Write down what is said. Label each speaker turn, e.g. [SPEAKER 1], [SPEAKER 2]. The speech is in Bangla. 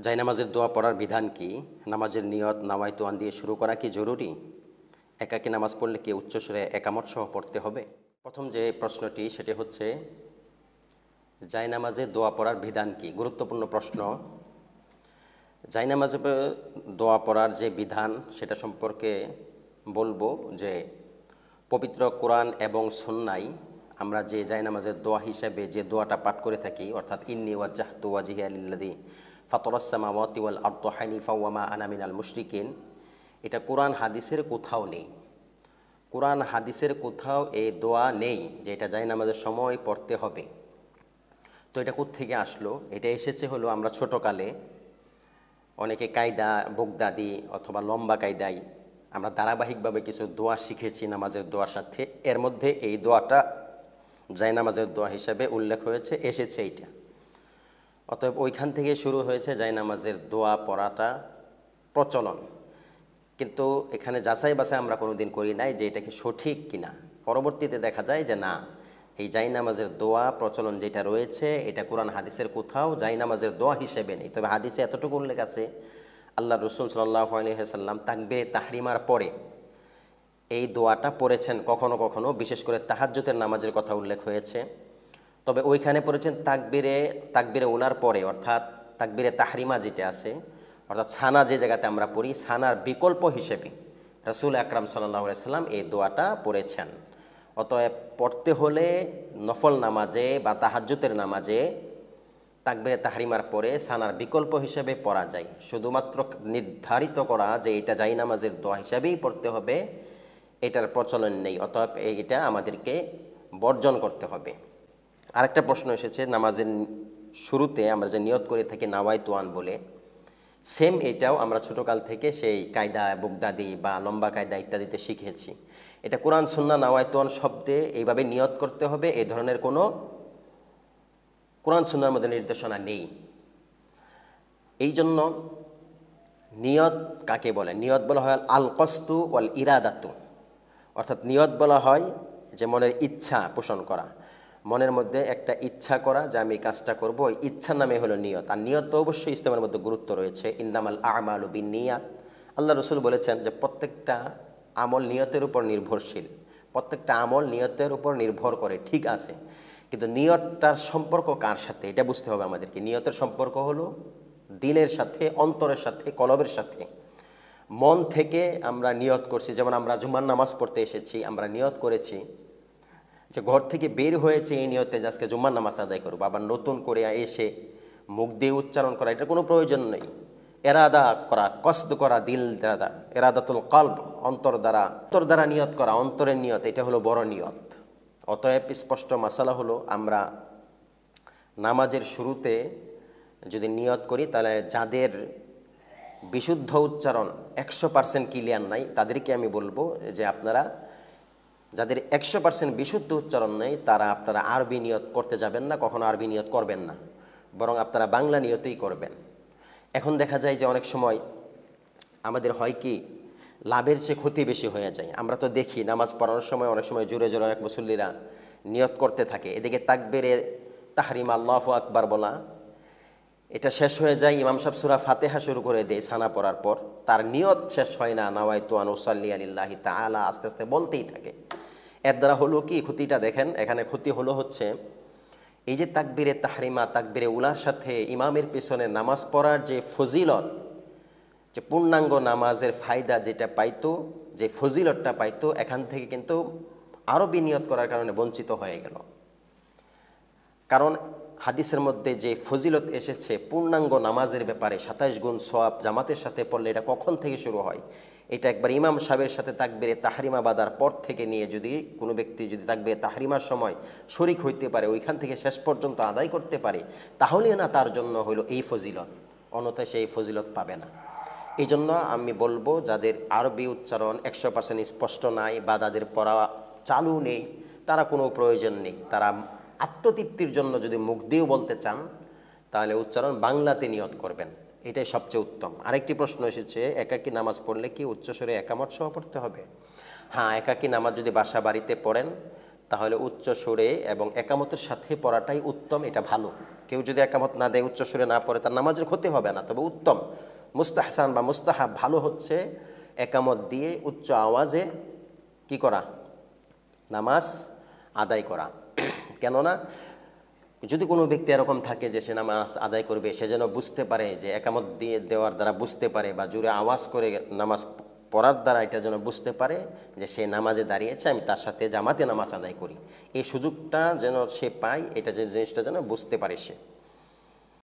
[SPEAKER 1] জায়নামাজের দোয়া পড়ার বিধান কি? নামাজের নিয়ত নাওয়াইতু আন দিয়ে শুরু করা কি জরুরি? একাকী নামাজ পড়লে কি উচ্চস্বরে একামত সহ পড়তে হবে? প্রথম যে প্রশ্নটি সেটি হচ্ছে জায়নামাজে দোয়া পড়ার বিধান কি? গুরুত্বপূর্ণ প্রশ্ন। জায়নামাজে দোয়া পড়ার যে বিধান সেটা সম্পর্কে বলবো যে পবিত্র কোরআন এবং সুন্নায় আমরা যে জায়নামাজের দোয়া হিসেবে যে দোয়াটা পাঠ করে থাকি, অর্থাৎ ইন্নী ওয়াজ্জাহতু ওয়াজহিয়া লিল্লাযী ফাতারাস সামাওয়াতি ওয়াল আরদা হানিফা ওয়া মা আনা মিনাল মুশরিকিন, এটা কোরআন হাদিসের কোথাও নেই। কোরআন হাদিসের কোথাও এই দোয়া নেই যে এটা জায়নামাজের সময় পড়তে হবে। তো এটা কোত্থেকে আসলো? এটা এসেছে হলো আমরা ছোটোকালে অনেকে কায়দা বগদাদি অথবা লম্বা কায়দায় আমরা ধারাবাহিকভাবে কিছু দোয়া শিখেছি নামাজের দোয়ার সাথে। এর মধ্যে এই দোয়াটা জায়নামাজের দোয়া হিসাবে উল্লেখ হয়েছে, এসেছে এইটা। অতএব ওইখান থেকে শুরু হয়েছে জায়নামাজের দোয়া পড়াটা প্রচলন। কিন্তু এখানে যাচাই বাছাই আমরা কোনোদিন করি নাই যে এটা কি সঠিক কিনা। পরবর্তীতে দেখা যায় যে না, এই জায়নামাজের দোয়া প্রচলন যেটা রয়েছে এটা কোরআন হাদিসের কোথাও জায়নামাজের দোয়া হিসেবে নেই। তবে হাদিসে এতটুকু উল্লেখ আছে, আল্লাহ রসুল সাল্লাল্লাহু আলাইহি ওয়াসাল্লাম তাকবীরে তাহরিমার পরে এই দোয়াটা পড়েছেন কখনো কখনো, বিশেষ করে তাহাজ্জুদের নামাজের কথা উল্লেখ হয়েছে। তবে ওইখানে পড়েছেন তাকবীরে উলার পরে, অর্থাৎ তাকবীরে তাহরিমা যেটা আছে, অর্থাৎ ছানা যে জায়গাতে আমরা পড়ি ছানার বিকল্প হিসেবে রাসূল আকরাম সাল্লাল্লাহু আলাইহি সাল্লাম এই দোয়াটা পড়েছেন। অতএব পড়তে হলে নফল নামাজে বা তাহাজ্জুদের নামাজে তাকবীরে তাহরিমার পরে ছানার বিকল্প হিসেবে পড়া যায়। শুধুমাত্র নির্ধারিত করা যে এটা জায়নামাজের দোয়া হিসাবেই পড়তে হবে, এটার প্রচলন নেই। অতএব এটা আমাদেরকে বর্জন করতে হবে। আরেকটা প্রশ্ন এসেছে, নামাজের শুরুতে আমরা যে নিয়ত করে থাকি নাওয়াইতু আন বলে, সেম এটাও আমরা ছোটোকাল থেকে সেই কায়দা বুগদাদি বা লম্বা কায়দা ইত্যাদিতে শিখেছি। এটা কোরআন সুন্নাহ নাওয়াইতু আন শব্দে এইভাবে নিয়ত করতে হবে এই ধরনের কোনো কোরআন সুন্নাহর মধ্যে নির্দেশনা নেই। এই জন্য নিয়ত কাকে বলে? নিয়ত বলা হয় আল কসদু ওয়াল ইরাদাতু, অর্থাৎ নিয়ত বলা হয় যে মনের ইচ্ছা পোষণ করা, মনের মধ্যে একটা ইচ্ছা করা যে আমি কাজটা করব, ওই ইচ্ছার নামে হলো নিয়ত। আর নিয়ত তো অবশ্যই ইসলামের মধ্যে গুরুত্ব রয়েছে, ইন্নামাল আমালু বিন্নিয়াত। আল্লাহ রসুল বলেছেন যে প্রত্যেকটা আমল নিয়তের উপর নির্ভরশীল, প্রত্যেকটা আমল নিয়তের উপর নির্ভর করে, ঠিক আছে। কিন্তু নিয়তটার সম্পর্ক কার সাথে এটা বুঝতে হবে আমাদেরকে। নিয়তের সম্পর্ক হলো দিলের সাথে, অন্তরের সাথে, কলবের সাথে। মন থেকে আমরা নিয়ত করছি, যেমন আমরা জুমার নামাজ পড়তে এসেছি, আমরা নিয়ত করেছি যে ঘর থেকে বের হয়েছে এই নিয়তে যে আজকে জুম্মার নামাজ আদায় করবো। আবার নতুন করে এসে মুখ দিয়ে উচ্চারণ করা এটা কোনো প্রয়োজন নেই। এরাদা করা, কসদ করা, দিল দ্বারা, এরাদাতুল কলব, অন্তর দ্বারা নিয়ত করা, অন্তরের নিয়ত, এটা হলো বড় নিয়ত। অতএব স্পষ্ট মাসালা হলো আমরা নামাজের শুরুতে যদি নিয়ত করি তাহলে যাদের বিশুদ্ধ উচ্চারণ 100% ক্লিয়ার নাই তাদেরকে আমি বলবো যে আপনারা যাদের 100% বিশুদ্ধ উচ্চারণ নেই তারা আপনারা আরবি নিয়ত করতে যাবেন না, কখনো আরবি নিয়ত করবেন না, বরং আপনারা বাংলা নিয়তেই করবেন। এখন দেখা যায় যে অনেক সময় আমাদের হয় কি লাভের চেয়ে ক্ষতি বেশি হয়ে যায়। আমরা তো দেখি নামাজ পড়ানোর সময় অনেক সময় জোরে জোরে অনেক মুসল্লিরা নিয়ত করতে থাকে, এদিকে তাকবীরে তাহরিমা আল্লাহু আকবার বলা এটা শেষ হয়ে যায়, ইমাম সাহেব সূরা ফাতিহা শুরু করে দেয় ছানা পড়ার পর, তার নিয়ত শেষ হয় না, নাওয়াইতু আন উসাল্লি লিল্লাহি তাআলা আস্তে আস্তে বলতেই থাকে। এর দ্বারা হলো কি ক্ষতিটা দেখেন, এখানে ক্ষতি হচ্ছে এই যে তাকবীরে তাহরিমা তাকবীরে উলার সাথে ইমামের পিছনে নামাজ পড়ার যে ফজিলত, যে পূর্ণাঙ্গ নামাজের ফায়দা যেটা পাইতো, যে ফজিলতটা পাইতো, এখান থেকে কিন্তু আরবি নিয়ত করার কারণে বঞ্চিত হয়ে গেল। কারণ হাদিসের মধ্যে যে ফজিলত এসেছে পূর্ণাঙ্গ নামাজের ব্যাপারে 27 গুণ সওয়াব জামাতের সাথে পড়লে, এটা কখন থেকে শুরু হয়? এটা একবার ইমাম সাহেবের সাথে তাকবীরে তাহরিমা বাদার পর থেকে নিয়ে যদি কোনো ব্যক্তি যদি তাকবীরে তাহরিমার সময় শরীক হইতে পারে, ওইখান থেকে শেষ পর্যন্ত আদায় করতে পারে, তাহলে না তার জন্য হলো এই ফজিলত, অন্যথায় সেই ফজিলত পাবে না। এই জন্য আমি বলবো যাদের আরবি উচ্চারণ 100% স্পষ্ট নাই বা যাদের পড়া চালু নেই তারা কোনো প্রয়োজন নেই, তারা আত্মতৃপ্তির জন্য যদি মুখ দিয়েও বলতে চান তাহলে উচ্চারণ বাংলাতে নিয়ত করবেন, এটাই সবচেয়ে উত্তম। আরেকটি প্রশ্ন এসেছে, একাকী নামাজ পড়লে কি উচ্চস্বরে একামত সহ পড়তে হবে? হ্যাঁ, একাকী নামাজ যদি বাসা বাড়িতে পড়েন তাহলে উচ্চ সুরে এবং একামতের সাথে পড়াটাই উত্তম, এটা ভালো। কেউ যদি একামত না দেয়, উচ্চ সুরে না পড়ে, তার নামাজের ক্ষতি হবে না। তবে উত্তম মুস্তাহসান বা মুস্তাহাব ভালো হচ্ছে একামত দিয়ে উচ্চ আওয়াজে কি করা, নামাজ আদায় করা। কেননা যদি কোনো ব্যক্তি এরকম থাকে যে সে নামাজ আদায় করবে, সে যেন বুঝতে পারে যে একামত দিয়ে দেওয়ার দ্বারা বুঝতে পারে, বা জোরে আওয়াজ করে নামাজ পড়ার দ্বারা এটা যেন বুঝতে পারে যে সে নামাজে দাঁড়িয়েছে, আমি তার সাথে জামাতে নামাজ আদায় করি। এই সুযোগটা যেন সে পায়, এটা যে জিনিসটা যেন বুঝতে পারে সে।